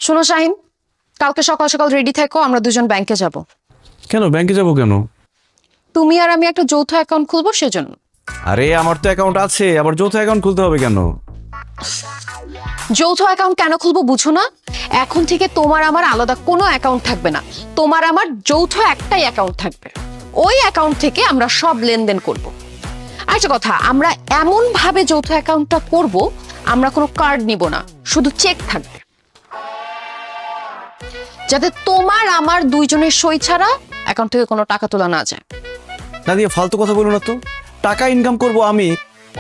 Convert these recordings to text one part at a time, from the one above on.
শোনো শাহিন, কালকে সকাল সকাল রেডি থেকো, আমরা দুজন ব্যাংকে যাব। কেন ব্যাংকে যাব কেন? তুমি আর আমি একটা যৌথ অ্যাকাউন্ট খুলবো সেজন্য। আরে আমার তো অ্যাকাউন্ট আছে, আবার যৌথ অ্যাকাউন্ট খুলতে হবে কেন? যৌথ অ্যাকাউন্ট কেন খুলবো বুঝো না? এখন থেকে তোমার আমার আলাদা কোনো অ্যাকাউন্ট থাকবে না, তোমার আমার যৌথ একটাই অ্যাকাউন্ট থাকবে। ওই অ্যাকাউন্ট থেকে আমরা সব লেনদেন করব। আরেকটা কথা, আমরা এমন ভাবে যৌথ অ্যাকাউন্টটা করব, আমরা কোনো কার্ড নিব না, শুধু চেক থাকবে, যাতে তোমার আমার দুইজনের সই ছাড়া অ্যাকাউন্ট থেকে কোনো টাকা তোলা না যায়। না দিয়ে ফালতু কথা বলো না তো। টাকা ইনকাম করব আমি,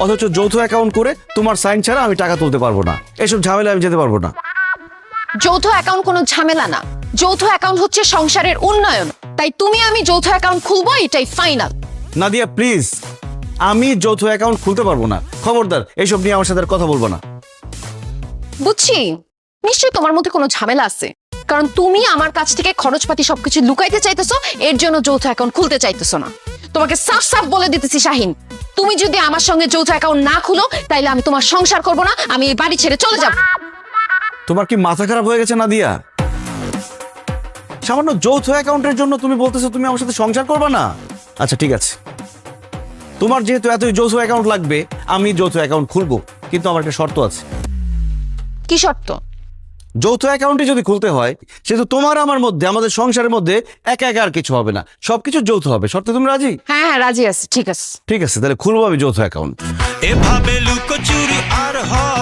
অথচ যৌথ অ্যাকাউন্ট করে তোমার সাইন ছাড়া আমি টাকা তুলতে পারবো না। এসব ঝামেলা আমি যেতে পারবো না। যৌথ অ্যাকাউন্ট কোনো ঝামেলা না, যৌথ অ্যাকাউন্ট হচ্ছে সংসারের উন্নয়ন। তাই তুমি আমি যৌথ অ্যাকাউন্ট খুলবো, এটাই ফাইনাল। নাদিয়া প্লিজ, আমি যৌথ অ্যাকাউন্ট খুলতে পারবো না। খবরদার এইসব নিয়ে আমার সাথে আর কথা বলবো না। বুঝছি, নিশ্চয়ই তোমার মধ্যে কোনো ঝামেলা আছে, কারণ তুমি আমার কাছ থেকে খরচপাতি সবকিছু লুকাইতে চাইতেছো, এর জন্য যৌথ অ্যাকাউন্ট খুলতে চাইতেছো না। তোমাকে সাফ সাফ বলে দিতেছি শাহিন, তুমি যদি আমার সঙ্গে যৌথ অ্যাকাউন্ট না খুলো, তাইলে আমি তোমার সংসার করব না, আমি এই বাড়ি ছেড়ে চলে যাব। তোমার কি মাথা খারাপ হয়ে গেছে নাদিয়া? সামান্য যৌথ অ্যাকাউন্টের জন্য তুমি বলতেছো তুমি আমার সাথে সংসার করবে না? আচ্ছা ঠিক আছে, তোমার যেহেতু এতই যৌথ অ্যাকাউন্ট লাগবে, আমি যৌথ অ্যাকাউন্ট খুলবো, কিন্তু আমার একটা শর্ত আছে। কি শর্ত? যৌথ অ্যাকাউন্টে যদি খুলতে হয়, সেহেতু তোমার আমার মধ্যে, আমাদের সংসারের মধ্যে একা একা আর কিছু হবে না, সবকিছু যৌথ হবে। শর্তে তুমি রাজি? হ্যাঁ হ্যাঁ, রাজি আছি। ঠিক আছে, ঠিক আছে, তাহলে খুলবো আমি যৌথ অ্যাকাউন্ট। এভাবে লুকোচুরি আর হবে